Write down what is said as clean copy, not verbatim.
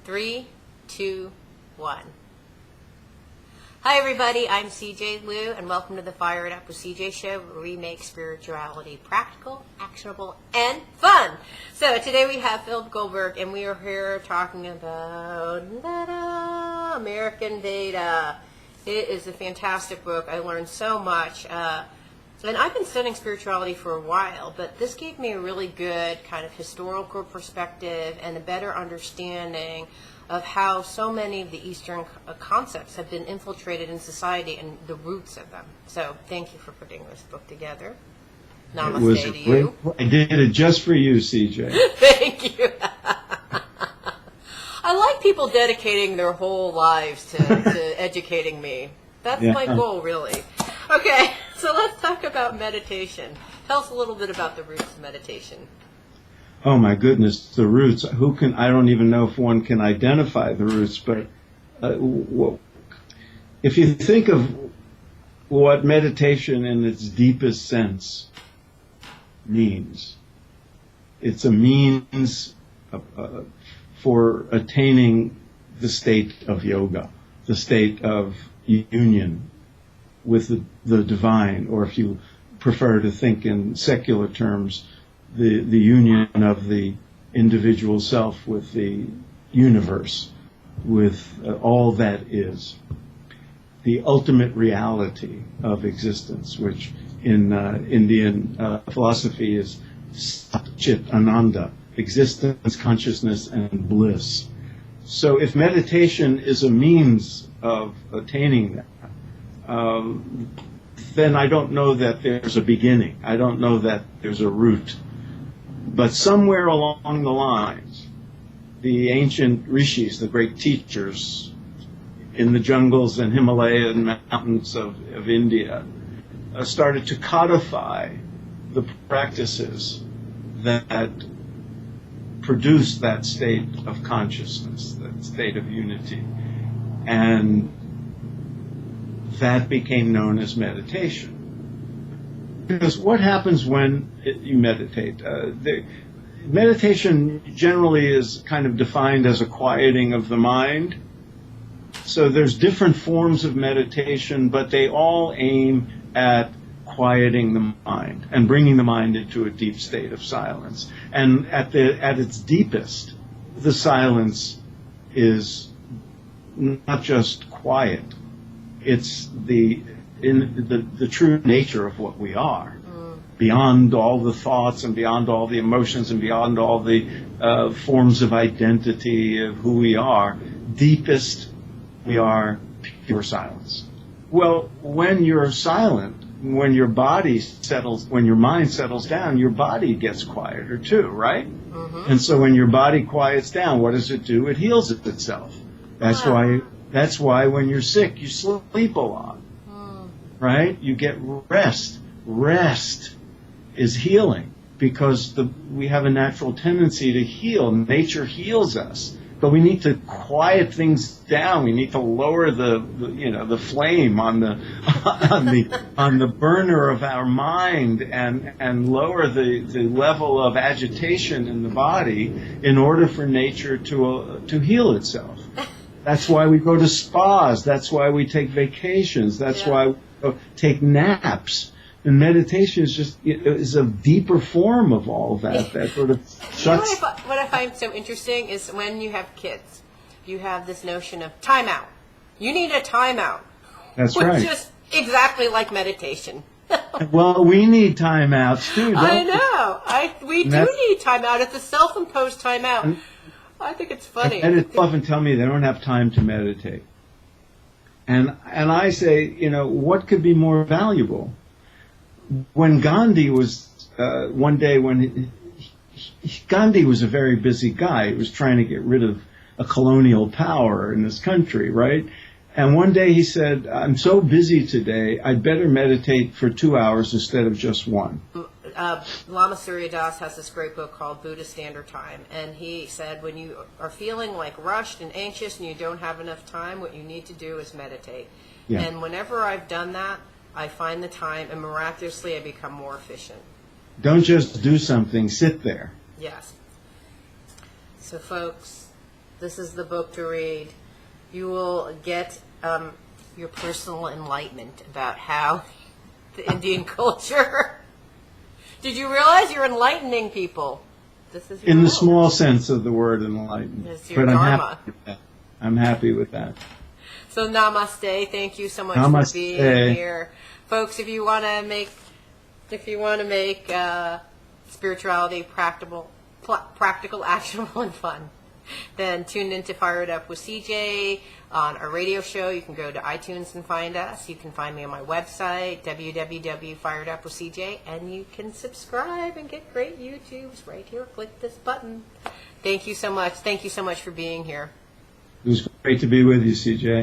3, 2, 1. Hi everybody, I'm CJ Liu, and welcome to the Fire It Up with CJ show, where we make spirituality practical, actionable, and fun. So today we have Philip Goldberg, and we are here talking about Veda, American Veda. It is a fantastic book. I learned so much. And I've been studying spirituality for a while, but this gave me a really good kind of historical perspective and a better understanding of how so many of the Eastern concepts have been infiltrated in society and the roots of them. So thank you for putting this book together. Namaste to you. I did it just for you, CJ. Thank you. I like people dedicating their whole lives to educating me. That's my goal, really. Okay, so let's talk about meditation. Tell us a little bit about the roots of meditation. Oh my goodness, the roots. I don't even know if one can identify the roots, but if you think of what meditation in its deepest sense means, it's a means for attaining the state of yoga, the state of union with the divine, or if you prefer to think in secular terms, the union of the individual self with the universe, with all that is. The ultimate reality of existence, which in Indian philosophy is Sat Chit Ananda, existence, consciousness, and bliss. So if meditation is a means of attaining that, then I don't know that there's a beginning. I don't know that there's a root. But somewhere along the lines, the ancient rishis, the great teachers in the jungles and Himalayan mountains of India, started to codify the practices that produce that state of consciousness, that state of unity. And that became known as meditation. Because what happens when you meditate? Meditation generally is kind of defined as a quieting of the mind. So there's different forms of meditation, but they all aim at quieting the mind and bringing the mind into a deep state of silence. And at its deepest, the silence is not just quiet. It's the true nature of what we are, beyond all the thoughts and beyond all the emotions and beyond all the forms of identity of who we are. Deepest, we are pure silence. Well, when you're silent, when your mind settles down, your body gets quieter too, right? Mm-hmm. And so when your body quiets down, what does it do? It heals itself. That's why when you're sick, you sleep a lot, right? You get rest. Rest is healing because we have a natural tendency to heal. Nature heals us, but we need to quiet things down. We need to lower the flame on the burner of our mind and lower the level of agitation in the body in order for nature to heal itself. That's why we go to spas. That's why we take vacations. That's why we take naps. And meditation is a deeper form of all that. That sort of shuts. What I find so interesting is when you have kids, you have this notion of timeout. You need a timeout. That's right. Which is exactly like meditation. Well, we need timeouts too. I know. We do need timeout. It's a self-imposed timeout. I think it's funny. And it often tell me they don't have time to meditate. And I say, what could be more valuable? When Gandhi was, one day when Gandhi was a very busy guy. He was trying to get rid of a colonial power in this country, right? And one day he said, I'm so busy today, I'd better meditate for 2 hours instead of just one. Lama Surya Das has this great book called Buddha Standard Time, and he said when you are feeling like rushed and anxious and you don't have enough time, what you need to do is meditate. Yeah. And whenever I've done that, I find the time, and miraculously I become more efficient. Don't just do something, sit there. Yes. So folks, This is the book to read. You will get your personal enlightenment about how the Indian culture. Did you realize you're enlightening people? This is your In the role. small sense of the word enlightened. It's your But dharma. I'm happy with that. So namaste. Thank you so much Namaste. for being here, folks. If you want to make spirituality practical, actionable, and fun, then tune into Fire It Up with CJ on our radio show. You can go to iTunes and find us. You can find me on my website, www.fireitupwithcj, and you can subscribe and get great YouTubes right here. Click this button. Thank you so much. Thank you so much for being here. It was great to be with you, CJ.